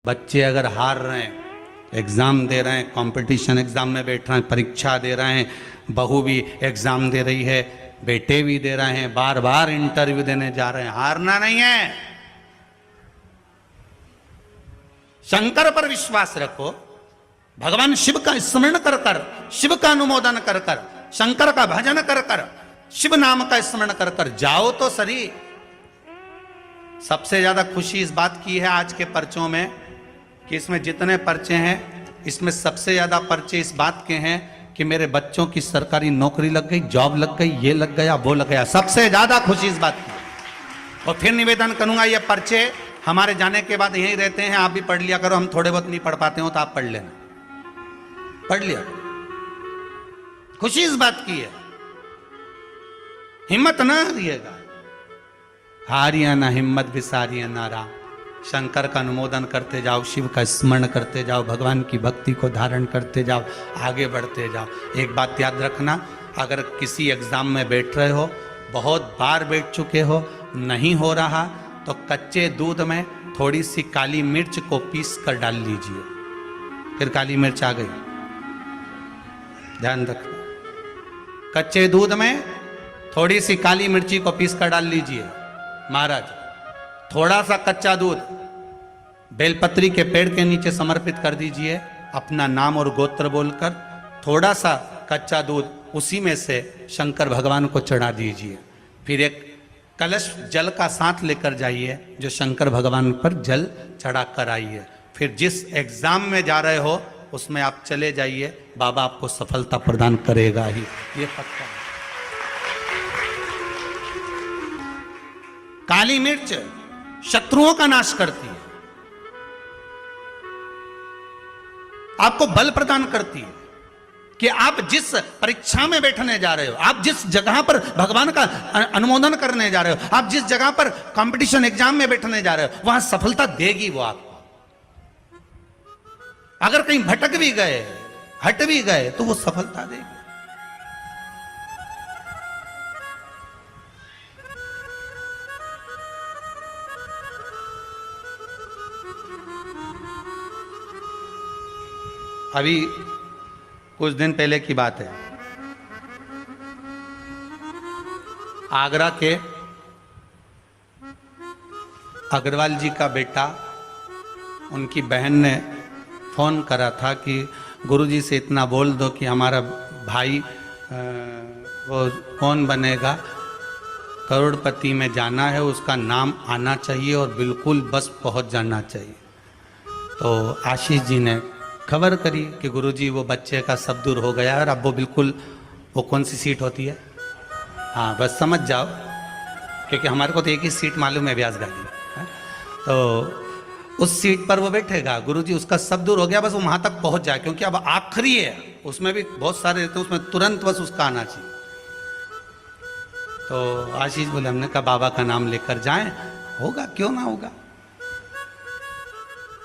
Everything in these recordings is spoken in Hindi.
बच्चे अगर हार रहे हैं, एग्ज़ाम दे रहे हैं, कंपटीशन एग्ज़ाम में बैठ रहे हैं, परीक्षा दे रहे हैं, बहू भी एग्ज़ाम दे रही है, बेटे भी दे रहे हैं, बार बार इंटरव्यू देने जा रहे हैं, हारना नहीं है। शंकर पर विश्वास रखो, भगवान शिव का स्मरण कर कर, शिव का अनुमोदन कर कर, शंकर का भजन कर कर, शिव नाम का स्मरण कर कर जाओ तो सही। सबसे ज्यादा खुशी इस बात की है आज के पर्चों में कि इसमें जितने पर्चे हैं, इसमें सबसे ज्यादा पर्चे इस बात के हैं कि मेरे बच्चों की सरकारी नौकरी लग गई, जॉब लग गई, ये लग गया, वो लग गया। सबसे ज्यादा खुशी इस बात की। और फिर निवेदन करूंगा, ये पर्चे हमारे जाने के बाद यहीं रहते हैं, आप भी पढ़ लिया करो। हम थोड़े बहुत नहीं पढ़ पाते हो तो आप पढ़ लेना, पढ़ लिया। खुशी इस बात की है, हिम्मत ना हारिएगा, हारिया ना हिम्मत विसारिया ना राम। शंकर का अनुमोदन करते जाओ, शिव का स्मरण करते जाओ, भगवान की भक्ति को धारण करते जाओ, आगे बढ़ते जाओ। एक बात याद रखना, अगर किसी एग्जाम में बैठ रहे हो, बहुत बार बैठ चुके हो, नहीं हो रहा, तो कच्चे दूध में थोड़ी सी काली मिर्च को पीस कर डाल लीजिए। फिर काली मिर्च आ गई, ध्यान रखना। कच्चे दूध में थोड़ी सी काली मिर्ची को पीस कर डाल लीजिए। महाराज, थोड़ा सा कच्चा दूध बेलपत्री के पेड़ के नीचे समर्पित कर दीजिए, अपना नाम और गोत्र बोलकर। थोड़ा सा कच्चा दूध उसी में से शंकर भगवान को चढ़ा दीजिए। फिर एक कलश जल का साथ लेकर जाइए, जो शंकर भगवान पर जल चढ़ा कर आइए। फिर जिस एग्जाम में जा रहे हो उसमें आप चले जाइए, बाबा आपको सफलता प्रदान करेगा ही, ये पक्का है। काली मिर्च शत्रुओं का नाश करती है, आपको बल प्रदान करती है कि आप जिस परीक्षा में बैठने जा रहे हो, आप जिस जगह पर भगवान का अनुमोदन करने जा रहे हो, आप जिस जगह पर कंपटीशन एग्जाम में बैठने जा रहे हो, वहां सफलता देगी वो आपको। अगर कहीं भटक भी गए, हट भी गए, तो वो सफलता देगी। अभी कुछ दिन पहले की बात है, आगरा के अग्रवाल जी का बेटा, उनकी बहन ने फोन करा था कि गुरुजी से इतना बोल दो कि हमारा भाई वो कौन बनेगा, करोड़पति में जाना है, उसका नाम आना चाहिए और बिल्कुल बस पहुंच जाना चाहिए। तो आशीष जी ने खबर करी कि गुरुजी वो बच्चे का सब दूर हो गया और अब वो बिल्कुल, वो कौन सी सीट होती है, हाँ बस समझ जाओ, क्योंकि हमारे को तो एक ही सीट मालूम है, व्यास गाली है? तो उस सीट पर वो बैठेगा, गुरुजी उसका सब दूर हो गया, बस वो वहां तक पहुंच जाए, क्योंकि अब आखिरी है, उसमें भी बहुत सारे रहते हैं, उसमें तुरंत बस उसका आना चाहिए। तो आशीष बोले, हमने कहा बाबा का नाम लेकर जाएं, होगा क्यों ना होगा,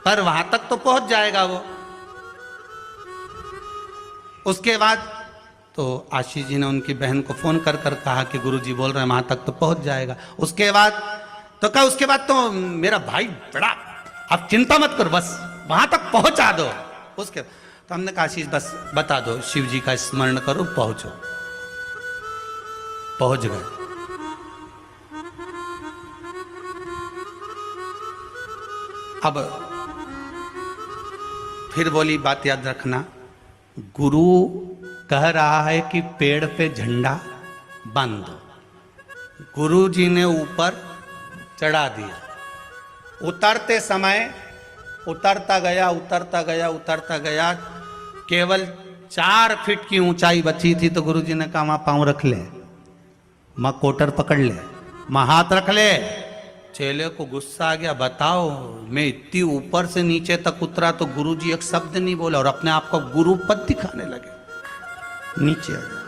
पर वहां तक तो पहुंच जाएगा वो। उसके बाद तो आशीष जी ने उनकी बहन को फोन कर कर कहा कि गुरुजी बोल रहे हैं वहां तक तो पहुंच जाएगा। उसके बाद तो कहा, उसके बाद तो मेरा भाई बड़ा, आप चिंता मत करो, बस वहां तक पहुंचा दो। उसके तो हमने कहा, आशीष बस बता दो, शिव जी का स्मरण करो, पहुंचो। पहुंच गए। अब फिर बोली, बात याद रखना, गुरु कह रहा है कि पेड़ पे झंडा बांध दो, गुरु जी ने ऊपर चढ़ा दिया। उतरते समय उतरता गया, उतरता गया, उतरता गया, केवल 4 फीट की ऊंचाई बची थी। तो गुरु जी ने कहा, वहां पांव रख ले, मां कोटर पकड़ ले, मां हाथ रख ले। चेले को गुस्सा आ गया, बताओ मैं इतनी ऊपर से नीचे तक उतरा तो गुरुजी एक शब्द नहीं बोला और अपने आप को गुरु पद दिखाने लगे। नीचे आ गया,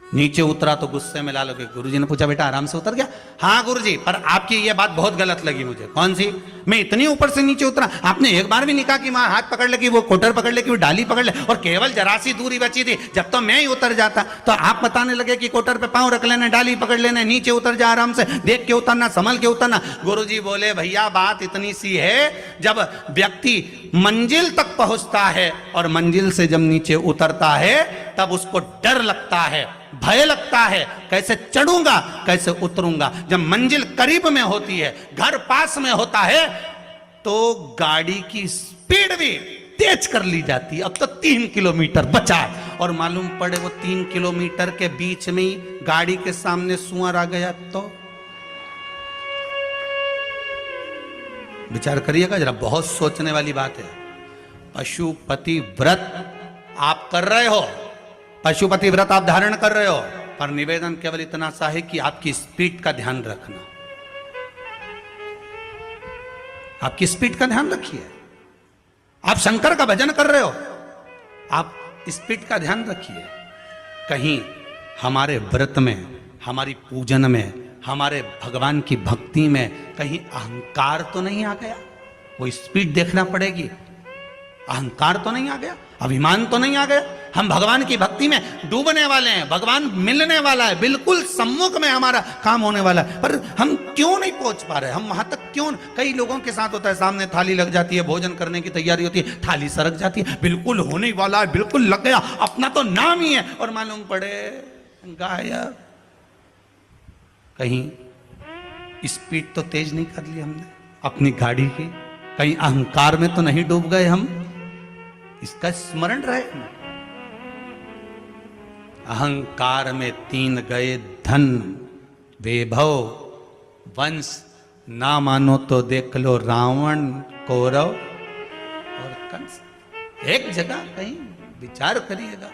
नीचे उतरा तो गुस्से में लाल हो गए। गुरुजी ने पूछा, बेटा आराम से उतर गया? हाँ गुरुजी, पर आपकी ये बात बहुत गलत लगी मुझे। कौन सी? मैं इतनी ऊपर से नीचे उतरा, आपने एक बार भी नहीं कहा कि वहां हाथ पकड़ ले, कि वो कोटर पकड़ ले, कि वो डाली पकड़ ले, और केवल जरा सी दूरी बची थी। जब तो मैं ही उतर जाता तो आप बताने लगे कि कोटर पे पांव रख लेना, डाली पकड़ लेना, नीचे उतर जा आराम से, देख के उतरना, संभल के उतरना। गुरुजी बोले भैया बात इतनी सी है, जब व्यक्ति मंजिल तक पहुंचता है और मंजिल से जब नीचे उतरता है तब उसको डर लगता है, भय लगता है, कैसे चढ़ूंगा कैसे उतरूंगा। जब मंजिल करीब में होती है, घर पास में होता है, तो गाड़ी की स्पीड भी तेज कर ली जाती है। अब तो 3 किलोमीटर बचा है और मालूम पड़े वो 3 किलोमीटर के बीच में ही गाड़ी के सामने सुअर आ गया तो विचार करिएगा जरा, बहुत सोचने वाली बात है। पशुपति व्रत आप कर रहे हो, पशुपति व्रत आप धारण कर रहे हो, पर निवेदन केवल इतना सा है कि आपकी स्पीड का ध्यान रखना, आपकी स्पीड का ध्यान रखिए। आप शंकर का भजन कर रहे हो, आप स्पीड का ध्यान रखिए। कहीं हमारे व्रत में, हमारी पूजन में, हमारे भगवान की भक्ति में कहीं अहंकार तो नहीं आ गया? वो स्पीड देखना पड़ेगी। अहंकार तो नहीं आ गया, अभिमान तो नहीं आ गया? हम भगवान की भक्ति में डूबने वाले हैं, भगवान मिलने वाला है, बिल्कुल सम्मुख में हमारा काम होने वाला है, पर हम क्यों नहीं पहुंच पा रहे? हम वहां तक क्यों? कई लोगों के साथ होता है, सामने थाली लग जाती है, भोजन करने की तैयारी होती है, थाली सरक जाती है, बिल्कुल होने वाला है, बिल्कुल लग गया, अपना तो नाम ही है, और मालूम पड़े गायब। कहीं स्पीड तो तेज नहीं कर ली हमने अपनी गाड़ी की? कहीं अहंकार में तो नहीं डूब गए हम? इसका स्मरण रहे। अहंकार में 3 गए धन, वैभव, वंश, ना मानो तो देख लो रावण, कौरव और कंस। एक जगह कहीं विचार करिएगा।